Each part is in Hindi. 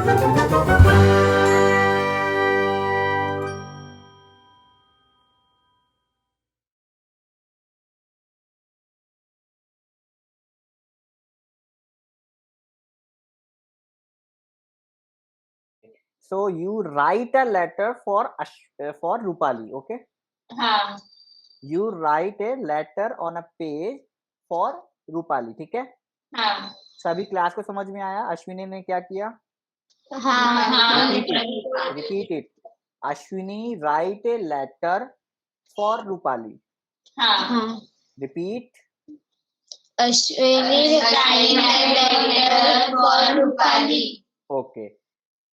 So you write a letter for Rupali, okay? हाँ. You write a letter on a page for Rupali, ठीक है? हाँ. सभी क्लास को समझ में आया? अश्विनी ने क्या किया? हाँ. Repeat it. Ashwini write a letter for Rupali. हाँ. Repeat. Ashwini write a letter for Rupali. Okay.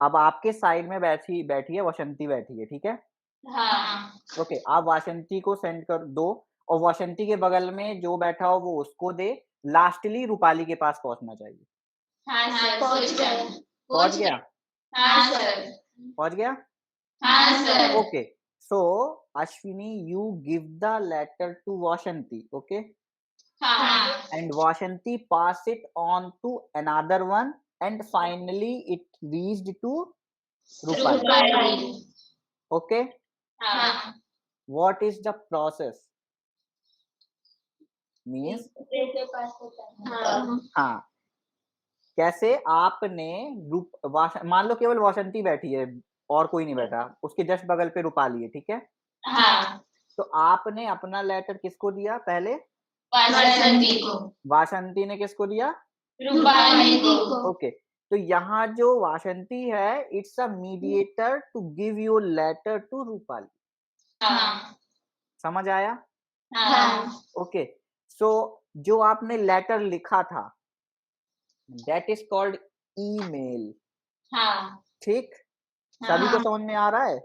अब आपके साइड में बैठी है वासंती बैठी है, ठीक है? हाँ. ओके, आप वासंती को सेंड कर दो और वासंती के बगल में जो बैठा हो वो उसको दे। लास्टली रूपाली के पास पहुंचना चाहिए। हाँ सर, पहुंच गया? हाँ सर. पहुंच गया? हाँ sir. Okay, so Ashwini you give the letter to Vasanti, okay? हाँ. And Vashanti pass it on to another one and finally it reached to Rupali. Okay? हाँ. What is the process? Means हाँ, कैसे आपने मान लो केवल वासंती बैठी है और कोई नहीं बैठा, उसके जस्ट बगल पे रूपाली है, ठीक है? हाँ. तो आपने अपना लेटर किसको दिया? पहले वासंती को. वासंती ने किसको दिया? रूपाली को. ओके, तो यहाँ जो वासंती है it's a mediator to give your letter to Rupali. हाँ. समझ आया? हाँ. ओके, सो जो आपने लेटर लिखा था दैट इज कॉल्ड ईमेल. हाँ. ठीक, सभी को समझ में आ रहा है?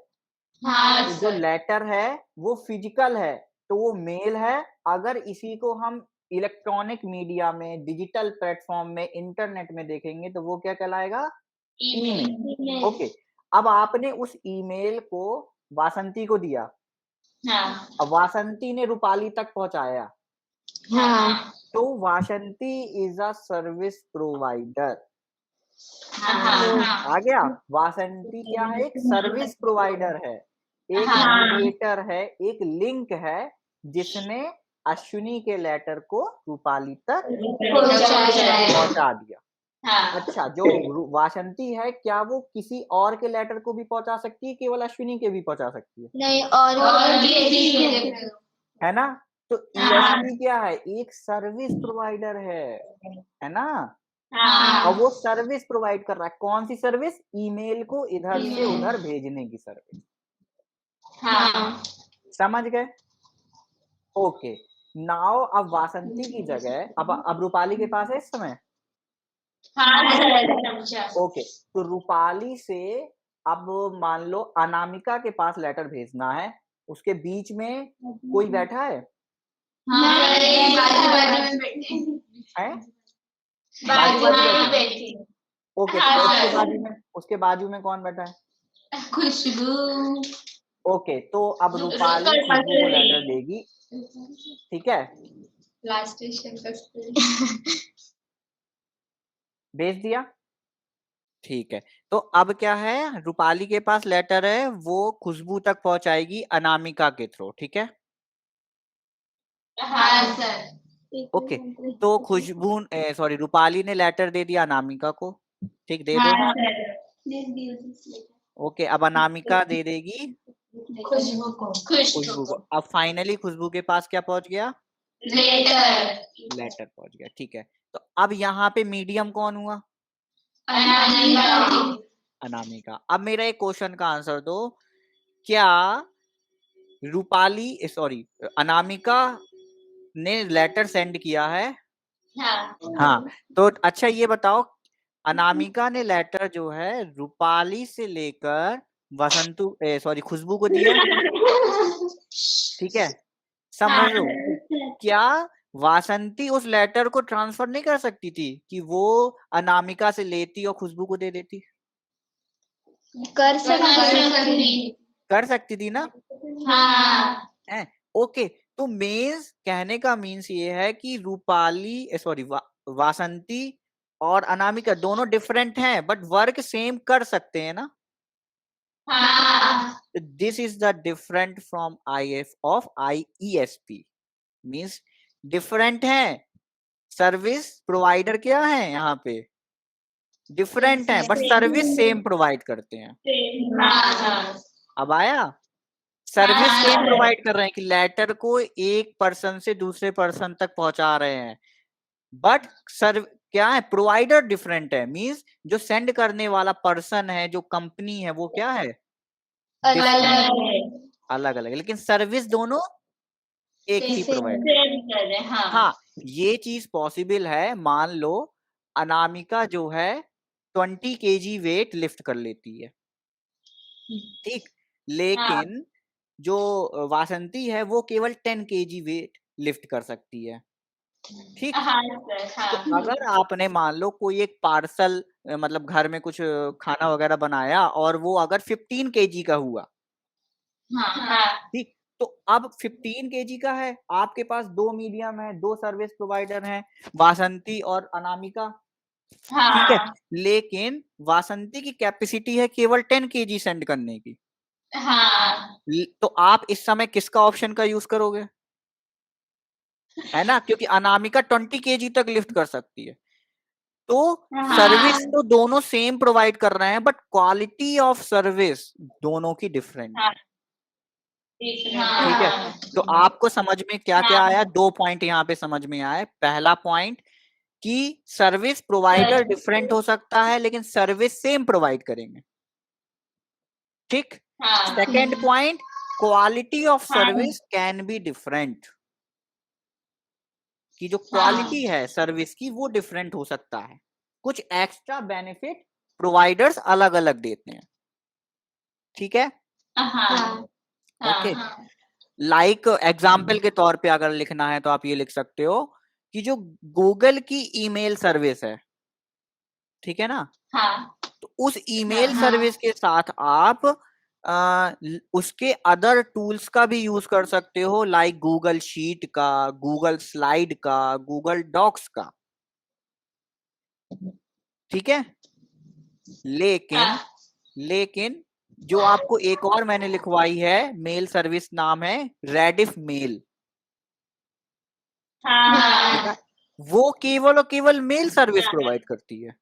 हाँ. जो लेटर है वो फिजिकल है तो वो मेल है. अगर इसी को हम इलेक्ट्रॉनिक मीडिया में, डिजिटल प्लेटफॉर्म में, इंटरनेट में देखेंगे तो वो क्या कहलाएगा? ईमेल. ओके, अब आपने उस ईमेल को वासंती को दिया. हाँ. अब वासंती ने रूपाली तक पहुंचाया. हाँ. तो वासंती इज अ सर्विस प्रोवाइडर. हाँ. आ गया? वासंती क्या है? एक सर्विस प्रोवाइडर है, एक हाँ. मीडिएटर है, एक लिंक है जिसने अश्विनी के लेटर को रूपाली तक पहुंचा दिया. हाँ. अच्छा, जो वासंती है क्या वो किसी और के लेटर को भी पहुंचा सकती है? केवल अश्विनी के भी पहुंचा सकती है? नहीं, और भी है ना? तो ESP क्या है? एक सर्विस प्रोवाइडर है ना? हाँ. और वो सर्विस प्रोवाइड कर रहा है. कौन सी सर्विस? ईमेल को इधर से उधर भेजने की सर्विस. हाँ. समझ गए? ओके, नाउ अब वासंती की जगह अब रूपाली के पास है इस समय. हाँ. ओके, तो रूपाली से अब मान लो अनामिका के पास लेटर भेजना है. उसके बीच में कोई बैठा है? ओके, उसके बाजू में कौन बैठा है? खुशबू. ओके, तो अब रूपाली खुशबू को लेटर देगी, ठीक है? भेज दिया, ठीक है. तो अब क्या है? रूपाली के पास लेटर है, वो खुशबू तक पहुंचाएगी अनामिका के थ्रू, ठीक है? हाँ सर. ओके, तो खुशबू सॉरी रूपाली ने लेटर दे दिया अनामिका को, ठीक? दे दो. ओके, अब अनामिका दे देगी खुशबू को. अब फाइनली खुशबू के पास क्या पहुंच गया? लेटर पहुंच गया, ठीक है. तो अब यहाँ पे मीडियम कौन हुआ? अनामिका. अब मेरा एक क्वेश्चन का आंसर दो. क्या रूपाली सॉरी अनामिका ने लेटर सेंड किया है? हाँ. तो अच्छा ये बताओ, अनामिका ने लेटर जो है रूपाली से लेकर खुशबू को दिया, ठीक है? समझो, क्या वासंती उस लेटर को ट्रांसफर नहीं कर सकती थी कि वो अनामिका से लेती और खुशबू को दे देती? कर सकती थी ना? हाँ. ओके, तो मीन्स कहने का मीन्स ये है कि रूपाली वासंती और अनामिका दोनों डिफरेंट हैं बट वर्क सेम कर सकते हैं ना। This is the different from IF of IESP means different है, सर्विस प्रोवाइडर क्या है यहाँ पे डिफरेंट है बट सर्विस सेम प्रोवाइड करते हैं। अब आया, सर्विस सेम प्रोवाइड कर रहे हैं कि लेटर को एक पर्सन से दूसरे पर्सन तक पहुंचा रहे हैं बट क्या है प्रोवाइडर डिफरेंट है मींस जो सेंड करने वाला पर्सन है जो कंपनी है वो क्या है अलग अलग, लेकिन सर्विस दोनों एक ही प्रोवाइड कर रहे हैं। हाँ ये चीज पॉसिबल है, मान लो अनामिका जो है 20 kg वेट लिफ्ट कर लेती है, ठीक, लेकिन जो वासंती है वो केवल 10 kg वेट लिफ्ट कर सकती है, ठीक। तो अगर आपने मान लो कोई एक पार्सल मतलब घर में कुछ खाना वगैरह बनाया और वो अगर 15 kg का हुआ, ठीक, तो अब 15 kg का है, आपके पास 2 मीडियम है, 2 सर्विस प्रोवाइडर हैं, वासंती और अनामिका, ठीक है, लेकिन वासंती की कैपेसिटी है केवल 10 kg सेंड करने की, तो आप इस समय किसका ऑप्शन का यूज करोगे, है ना, क्योंकि अनामिका 20 kg तक लिफ्ट कर सकती है। तो सर्विस तो दोनों सेम प्रोवाइड कर रहे हैं बट क्वालिटी ऑफ सर्विस दोनों की डिफरेंट है, ठीक है। तो आपको समझ में क्या क्या आया, 2 पॉइंट यहाँ पे समझ में आए। पहला पॉइंट कि सर्विस प्रोवाइडर डिफरेंट हो सकता है लेकिन सर्विस सेम प्रोवाइड करेंगे, ठीक। Second point, quality of service can be different, कि जो क्वालिटी है सर्विस की वो डिफरेंट हो सकता है, कुछ एक्स्ट्रा बेनिफिट प्रोवाइडर्स अलग अलग देते हैं, ठीक है। ओके, लाइक एग्जाम्पल के तौर पे अगर लिखना है तो आप ये लिख सकते हो कि जो गूगल की ईमेल सर्विस है, ठीक है ना, तो उस ईमेल सर्विस के साथ आप उसके अदर टूल्स का भी यूज कर सकते हो, लाइक गूगल शीट का, गूगल स्लाइड का, गूगल डॉक्स का, ठीक है। लेकिन जो आपको एक और मैंने लिखवाई है मेल सर्विस, नाम है रेडिफ मेल, वो केवल और केवल मेल सर्विस प्रोवाइड करती है,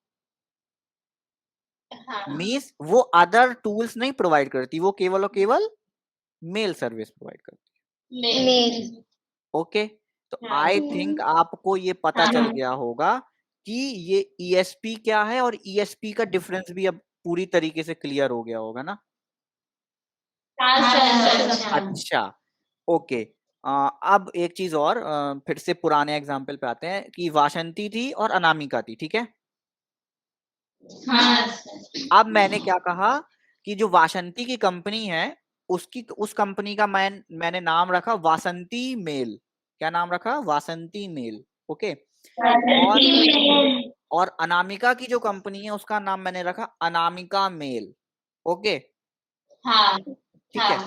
मीन्स वो अदर टूल्स नहीं प्रोवाइड करती, वो केवल और केवल मेल सर्विस प्रोवाइड करती है, मेल। ओके, तो आई थिंक आपको ये पता चल गया होगा कि ये ESP क्या है और ESP का डिफरेंस भी अब पूरी तरीके से क्लियर हो गया होगा ना। अच्छा, ओके, अब एक चीज और, फिर से पुराने एग्जाम्पल पे आते हैं कि वासंती थी और अनामिका थी, ठीक है। अब मैंने क्या कहा कि जो वासंती की कंपनी है उस कंपनी का मैंने नाम रखा वासंती मेल, क्या नाम रखा, वासंती मेल, ओके। और अनामिका की जो कंपनी है उसका नाम मैंने रखा अनामिका मेल, ओके, ठीक है।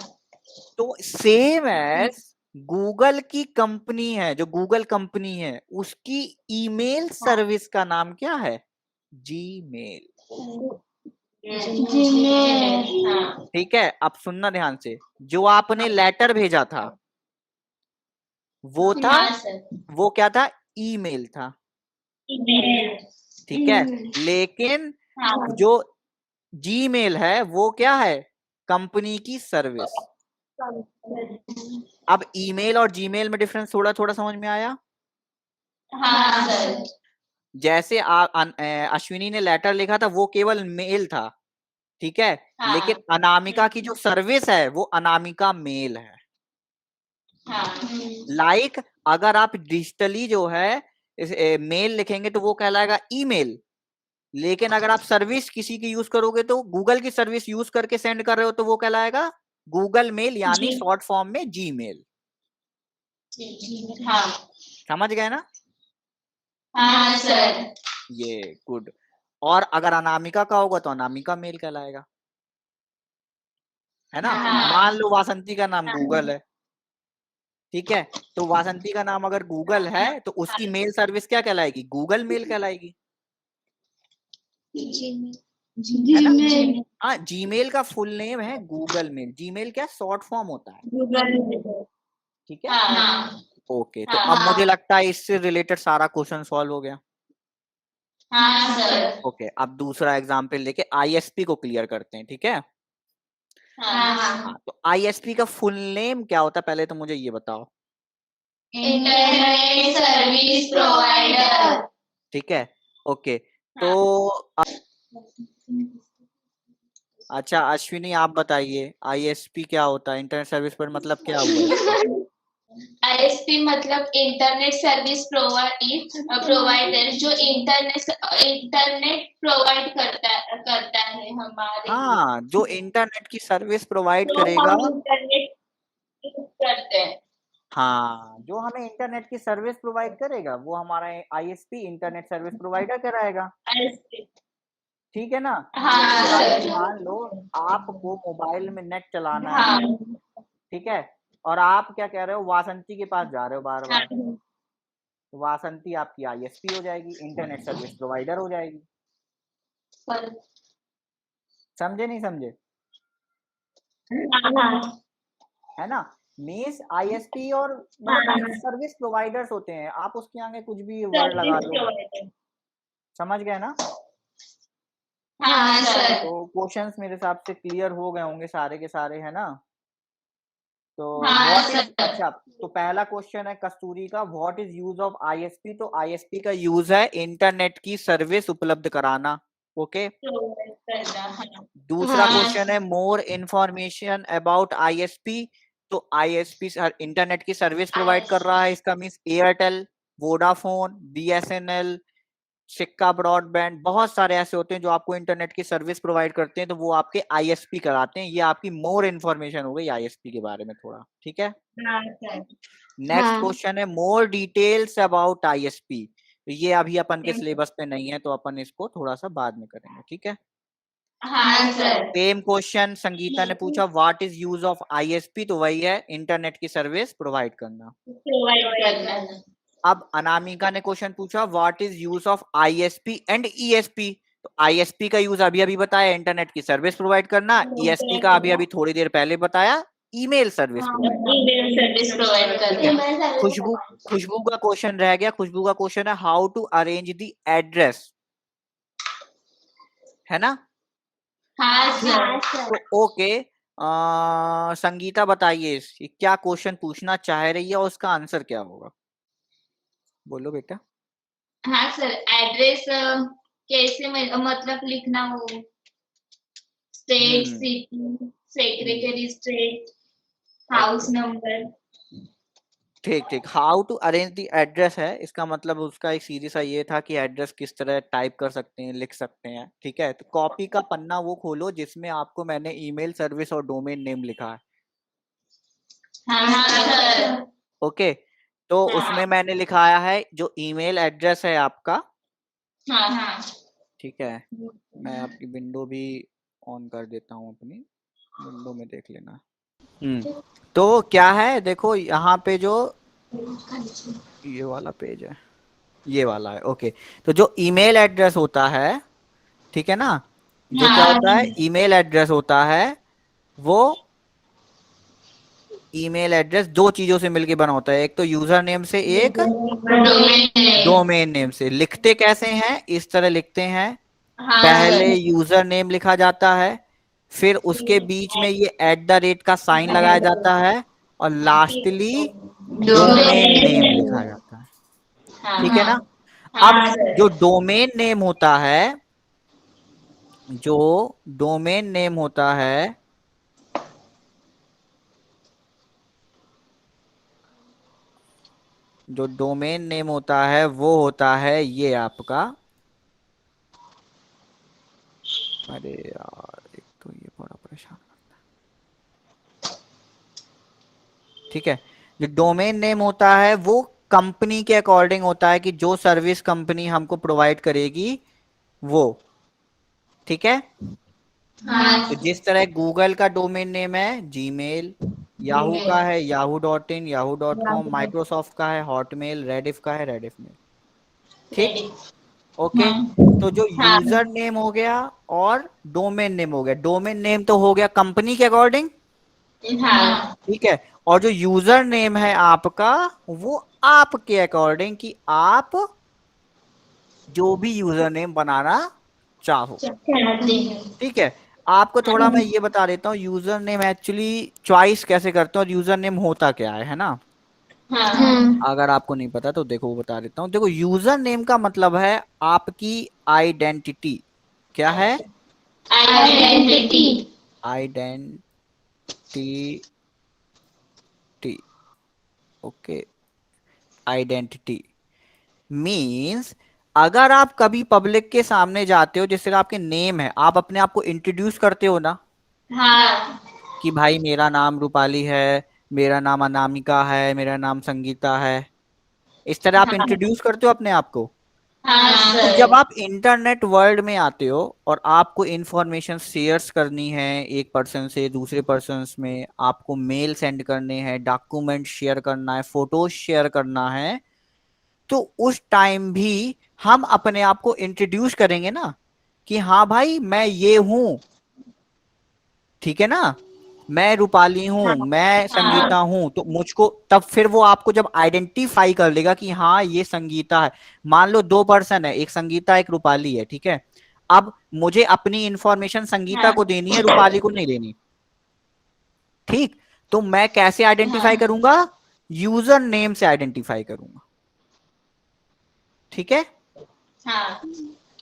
तो सेम एज गूगल की कंपनी है, जो गूगल कंपनी है उसकी ईमेल सर्विस का नाम क्या है, जीमेल, ठीक है। अब सुनना ध्यान से, जो आपने लेटर भेजा था वो था, वो क्या था, ईमेल था, ठीक है, लेकिन जो जीमेल है वो क्या है, कंपनी की सर्विस। अब ईमेल और जीमेल में डिफरेंस थोड़ा थोड़ा समझ में आया। जैसे अश्विनी ने लेटर लिखा था वो केवल मेल था, ठीक है, लेकिन अनामिका की जो सर्विस है वो अनामिका मेल है। लाइक अगर आप डिजिटली जो है मेल लिखेंगे तो वो कहलाएगा ईमेल, लेकिन अगर आप सर्विस किसी की यूज करोगे तो गूगल की सर्विस यूज करके सेंड कर रहे हो तो वो कहलाएगा गूगल मेल, यानी शॉर्ट फॉर्म में जीमेल। समझ गए ना। हाँ सर। ये गुड। और अगर अनामिका का होगा तो अनामिका मेल कहलाएगा, है ना। मान लो वासंती का नाम गूगल है, ठीक है, तो वासंती का नाम अगर गूगल है तो उसकी मेल सर्विस क्या कहलाएगी, गूगल मेल कहलाएगी, जीमेल। हाँ, जीमेल का फुल नेम है गूगल मेल। जीमेल क्या शॉर्ट फॉर्म होता है, ठीक है। हाँ ओके, तो अब मुझे लगता है इससे रिलेटेड सारा क्वेश्चन सॉल्व हो गया। हाँ सर। ओके, अब दूसरा एग्जाम्पल लेके आईएसपी को क्लियर करते हैं, ठीक है। हाँ, तो आईएसपी का फुल नेम क्या होता है, पहले तो मुझे ये बताओ। Internet service provider. ठीक है, ओके। तो अच्छा अश्विनी, आप बताइए आईएसपी क्या होता है, इंटरनेट सर्विस पर मतलब क्या हुआ? आईएसपी मतलब इंटरनेट सर्विस प्रोवाइडर, जो इंटरनेट प्रोवाइड करता है हमारे लिए। हाँ, जो इंटरनेट की सर्विस प्रोवाइड तो करेगा। हम इंटरनेट यूज करते हैं। हाँ, जो हमें इंटरनेट की सर्विस प्रोवाइड करेगा वो हमारा आईएसपी इंटरनेट सर्विस प्रोवाइडर कराएगा, आईएसपी। ठीक है ना। हाँ अगर सर। मान लो आपको मोबाइल में नेट चलाना है, हाँ ठीक है, और आप क्या कह रहे हो, वासंती के पास जा रहे हो बार बार, हाँ तो वासंती आपकी आईएसपी हो जाएगी, इंटरनेट सर्विस प्रोवाइडर हो जाएगी। समझे नहीं समझे? हाँ है ना। मीन्स आईएसपी और मतलब सर्विस प्रोवाइडर्स होते हैं, आप उसके आगे कुछ भी वर्ड लगा सर्विस लो। प्रोवाइडर। समझ गए ना। हाँ सर। तो क्वेश्चंस मेरे हिसाब से क्लियर हो गए होंगे सारे के सारे, है ना। तो हाँ व्हाट इज, सर। अच्छा तो पहला क्वेश्चन है कस्तूरी का, what is use of ISP. तो आईएसपी का यूज है इंटरनेट की सर्विस उपलब्ध कराना, ओके। दूसरा क्वेश्चन है मोर इंफॉर्मेशन अबाउट आईएसपी। तो आईएसपी इंटरनेट की सर्विस प्रोवाइड कर रहा है, इसका मीन्स एयरटेल, वोडाफोन, बीएसएनएल, सिक्का ब्रॉडबैंड, बहुत सारे ऐसे होते हैं जो आपको इंटरनेट की सर्विस प्रोवाइड करते हैं, तो वो आपके आईएसपी कराते हैं। ये आपकी मोर इन्फॉर्मेशन हो गई आईएसपी के बारे में थोड़ा, ठीक है। नेक्स्ट क्वेश्चन है मोर डिटेल्स अबाउट आईएसपी। तो ये अभी अपन के सिलेबस पे नहीं है, तो अपन इसको थोड़ा सा बाद में करेंगे, ठीक है। हाँ सर। सेम क्वेश्चन संगीता ने पूछा, what is use of ISP. तो वही है इंटरनेट की सर्विस प्रोवाइड करना। अब अनामिका ने क्वेश्चन पूछा, what is use of ISP and ESP. तो आईएसपी का यूज अभी अभी बताया, इंटरनेट की सर्विस प्रोवाइड करना। ईएसपी का अभी अभी थोड़ी देर पहले बताया, ईमेल सर्विस प्रोवाइड करना। खुशबू का क्वेश्चन रह गया। खुशबू का क्वेश्चन है how to arrange the address, है ना। हाँ सर। तो ओके, संगीता बताइए क्या क्वेश्चन पूछना चाह रही है और उसका आंसर क्या होगा, बोलो बेटा। हाँ सर, एड्रेस कैसे मतलब लिखना हो, state, city, secretary state, house number. ठीक ठीक, how to arrange the address है, इसका मतलब उसका एक सीधी सा ये था कि एड्रेस किस तरह टाइप कर सकते हैं, लिख सकते हैं, ठीक है। तो कॉपी का पन्ना वो खोलो जिसमें आपको मैंने ईमेल सर्विस और डोमेन नेम लिखा है, हाँ सर। ओके। तो उसमें मैंने लिखाया है जो ईमेल एड्रेस है आपका, हाँ ठीक है। मैं आपकी विंडो भी ऑन कर देता हूँ, अपनी विंडो में देख लेना। तो क्या है, देखो यहाँ पे जो ये वाला पेज है, ये वाला है, ओके। तो जो ईमेल एड्रेस होता है, ठीक है ना, जो क्या होता है ईमेल एड्रेस होता है, वो ईमेल एड्रेस दो चीजों से मिलके बना होता है, एक तो यूजर नेम से, एक डोमेन नेम से। लिखते कैसे हैं, इस तरह लिखते हैं, पहले यूजर नेम लिखा जाता है, फिर उसके बीच में ये @ का साइन लगाया जाता है, और लास्टली डोमेन नेम लिखा जाता है, ठीक है ना। अब जो डोमेन नेम होता है, जो डोमेन नेम होता है, जो डोमेन नेम होता है वो होता है ये आपका, अरे यार एक तो ये बड़ा परेशान करता है, ठीक है। जो डोमेन नेम होता है वो कंपनी के अकॉर्डिंग होता है कि जो सर्विस कंपनी हमको प्रोवाइड करेगी वो, ठीक है। तो जिस तरह गूगल का डोमेन नेम है जीमेल, याहू का है yahoo.in yahoo.com, माइक्रोसॉफ्ट का है हॉटमेल, रेडिफ का है रेडिफ मेल, ठीक। ओके, तो जो यूजर नेम हो गया और डोमेन नेम हो गया, डोमेन नेम तो हो गया कंपनी के अकॉर्डिंग, ठीक है, और जो यूजर नेम है आपका वो आपके अकॉर्डिंग कि आप जो भी यूजर नेम बनाना चाहो, ठीक है। आपको थोड़ा मैं ये बता देता हूँ यूजर नेम एक्चुअली चॉइस कैसे करते हैं और यूजर नेम होता क्या है ना। अगर आपको नहीं पता तो देखो वो बता देता हूँ। देखो यूजर नेम का मतलब है आपकी आइडेंटिटी। क्या है? Identity. Identity, okay. Identity means अगर आप कभी पब्लिक के सामने जाते हो, जैसे आपके नेम है, आप अपने आप को इंट्रोड्यूस करते हो ना कि भाई मेरा नाम रूपाली है, मेरा नाम अनामिका है, मेरा नाम संगीता है, इस तरह आप इंट्रोड्यूस करते हो अपने आप को। तो जब आप इंटरनेट वर्ल्ड में आते हो और आपको इंफॉर्मेशन शेयर्स करनी है एक पर्सन से दूसरे पर्सन में, आपको मेल सेंड करने हैं, डॉक्यूमेंट शेयर करना है, फोटोज शेयर करना है, तो उस टाइम भी हम अपने आप को इंट्रोड्यूस करेंगे ना कि हाँ भाई मैं ये हूं, ठीक है ना, मैं रूपाली हूं, मैं संगीता हूं, तो मुझको तब फिर वो आपको जब आइडेंटिफाई कर लेगा कि हाँ ये संगीता है। मान लो दो पर्सन है, एक संगीता एक रूपाली है, ठीक है। अब मुझे अपनी इंफॉर्मेशन संगीता को देनी है, रूपाली को नहीं देनी, ठीक। तो मैं कैसे आइडेंटिफाई करूंगा? यूजर नेम से आइडेंटिफाई करूंगा, ठीक है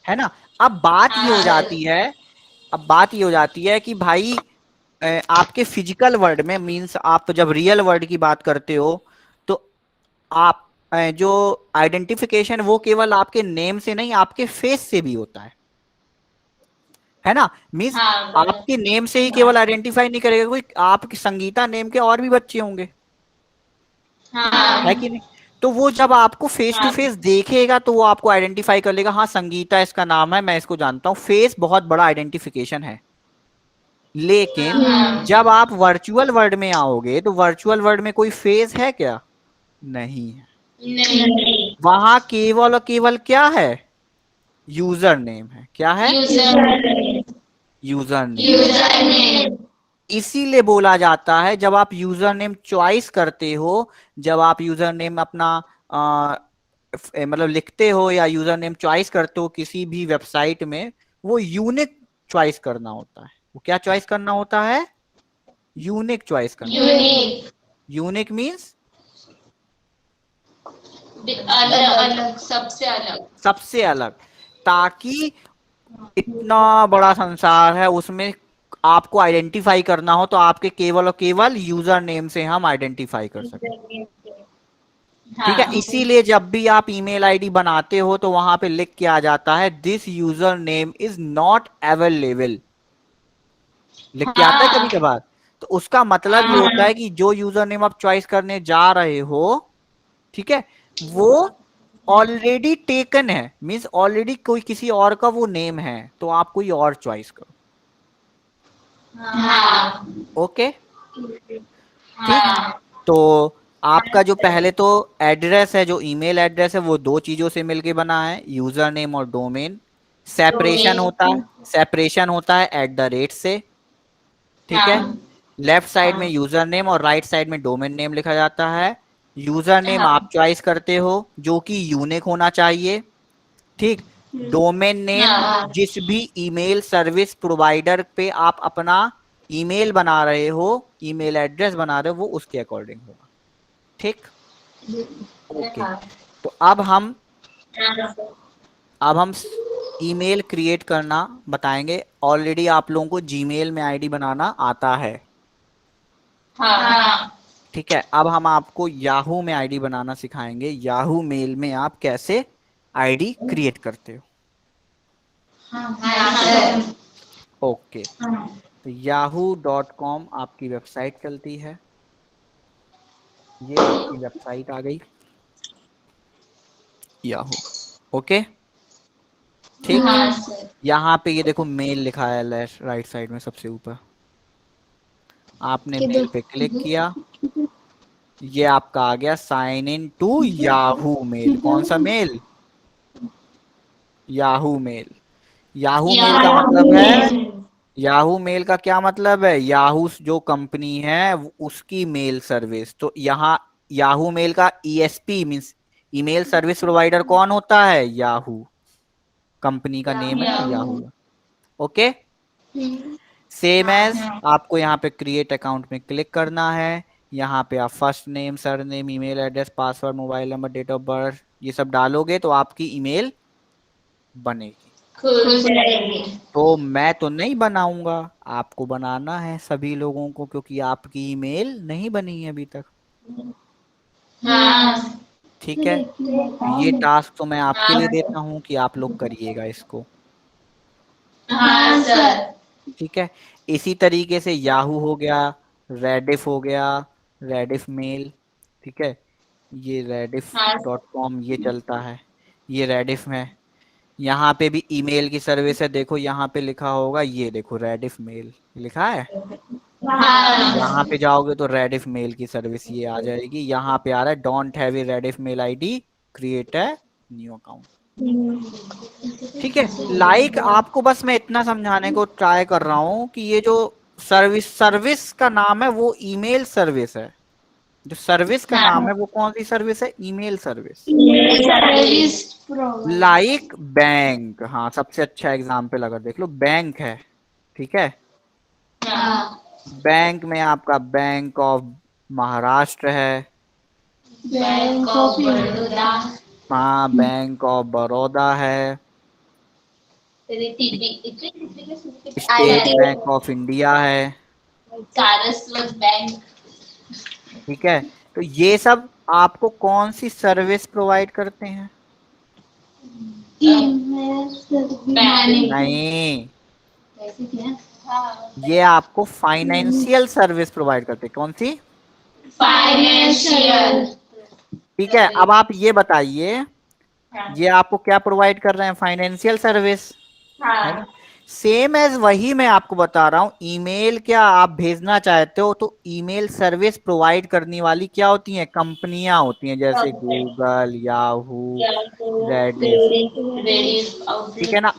ना। अब बात ये हो जाती है, अब बात ये हो जाती है कि भाई आपके फिजिकल वर्ल्ड में मींस आप जब रियल वर्ल्ड की बात करते हो तो आप जो आइडेंटिफिकेशन वो केवल आपके नेम से नहीं आपके फेस से भी होता है ना। मींस आपके नेम से ही केवल आइडेंटिफाई नहीं करेगा कोई, आपकी संगीता नेम के और भी बच्चे होंगे, है कि नहीं। तो वो जब आपको फेस टू फेस देखेगा तो वो आपको आइडेंटिफाई कर लेगा, हाँ संगीता इसका नाम है, मैं इसको जानता हूँ। फेस बहुत बड़ा आइडेंटिफिकेशन है। लेकिन जब आप वर्चुअल वर्ल्ड में आओगे तो वर्चुअल वर्ल्ड में कोई फेस है क्या? नहीं है। वहां केवल और केवल क्या है? यूजर नेम है। क्या है? User name. इसीलिए बोला जाता है जब आप यूजर नेम चॉइस करते हो, जब आप यूजर नेम अपना मतलब लिखते हो या यूजर नेम चॉइस करते हो किसी भी वेबसाइट में, वो यूनिक चॉइस करना होता है। वो क्या चॉइस करना होता है? यूनिक चॉइस करना। यूनिक मीन्स अलग अलग, सबसे अलग, सबसे अलग, ताकि इतना बड़ा संसार है उसमें आपको आइडेंटिफाई करना हो तो आपके केवल और केवल यूजर नेम से हम आइडेंटिफाई कर सकें, ठीक है। इसीलिए जब भी आप ईमेल आईडी बनाते हो तो वहां पे लिख के आ जाता है this user name is not available, लिख के आता है कभी कभार। तो उसका मतलब ये होता है कि जो यूजर नेम आप चॉइस करने जा रहे हो, ठीक है, वो ऑलरेडी टेकन है, मीन्स ऑलरेडी कोई किसी और का वो नेम है, तो आप कोई और चॉइस करो। ओके, ठीक। तो आपका जो पहले तो एड्रेस है, जो ईमेल एड्रेस है, वो दो चीजों से मिलके बना है, यूजर नेम और डोमेन। सेपरेशन होता है, सेपरेशन होता है @ से, ठीक है। लेफ्ट साइड में यूजर नेम और राइट साइड में डोमेन नेम लिखा जाता है। यूजर नेम आप चॉइस करते हो जो कि यूनिक होना चाहिए, ठीक। डोमेन नेम जिस भी ईमेल सर्विस प्रोवाइडर पे आप अपना ईमेल बना रहे हो, ईमेल एड्रेस बना रहे हो, वो उसके अकॉर्डिंग होगा, ठीक। ओके, तो अब हम ईमेल क्रिएट करना बताएंगे। ऑलरेडी आप लोगों को जीमेल में आईडी बनाना आता है, ठीक है। अब हम आपको याहू में आईडी बनाना सिखाएंगे, याहू मेल में आप कैसे आईडी क्रिएट करते हो। ओके, तो yahoo.com आपकी वेबसाइट चलती है, ये आपकी वेबसाइट आ गई याहू, ओके, ठीक। यहाँ पे ये देखो मेल लिखा है लेफ्ट राइट साइड में सबसे ऊपर, आपने मेल पे क्लिक किया, ये आपका आ गया sign in to Yahoo mail. कौन सा mail? Yahoo mail. Yahoo mail का मतलब है, याहू मेल का क्या मतलब है, याहू जो कंपनी है उसकी मेल सर्विस। तो यहाँ याहू मेल का ESP means email service provider कौन होता है, याहू। कंपनी का नेम है ना याहू। ओके, सेम एज आपको यहाँ पे क्रिएट अकाउंट में क्लिक करना है। यहाँ पे आप first name, surname, email address, password, mobile number, date of birth ये सब डालोगे तो आपकी ईमेल बनेगी। खुश रहेंगे। तो मैं तो नहीं बनाऊंगा, आपको बनाना है सभी लोगों को, क्योंकि आपकी ईमेल नहीं बनी है अभी तक। हाँ। ठीक है, ये टास्क तो मैं आपके लिए देता हूँ कि आप लोग करिएगा इसको। हाँ सर। ठीक है, इसी तरीके से याहू हो गया, रेडिफ हो गया, रेडिफ मेल। ठीक है, ये रेडिफ.com ये चलता है, ये रेडिफ में। यहाँ पे भी ईमेल की सर्विस है, देखो यहाँ पे लिखा होगा, ये देखो रेडिफ मेल लिखा है। यहाँ पे जाओगे तो रेडिफ मेल की सर्विस ये आ जाएगी। यहाँ पे आ रहा है don't have a Rediff mail ID, create a new account. ठीक है, आपको बस मैं इतना समझाने को ट्राई कर रहा हूँ कि ये जो सर्विस का नाम है वो ईमेल सर्विस है। जो सर्विस का नाम है वो कौन सी सर्विस है, ईमेल सर्विस। लाइक बैंक, हाँ सबसे अच्छा एग्जाम्पल अगर देख लो, बैंक है। ठीक है, बैंक में आपका बैंक ऑफ महाराष्ट्र है, बैंक ऑफ बड़ौदा, हाँ बैंक ऑफ बड़ौदा है, स्टेट बैंक ऑफ इंडिया है। सारस्वत बैंक। ठीक है, तो ये सब आपको कौन सी सर्विस प्रोवाइड करते हैं, नहीं, ये आपको फाइनेंशियल सर्विस प्रोवाइड करते हैं। कौन सी, फाइनेंशियल। ठीक है, अब आप ये बताइए ये आपको क्या प्रोवाइड कर रहे हैं, फाइनेंशियल सर्विस है ना। सेम एज वही मैं आपको बता रहा हूं, ईमेल क्या आप भेजना चाहते हो तो ईमेल सर्विस प्रोवाइड करने वाली क्या होती हैं, कंपनियां होती हैं, जैसे गूगल, याहू, रेडिफ। ठीक है ना।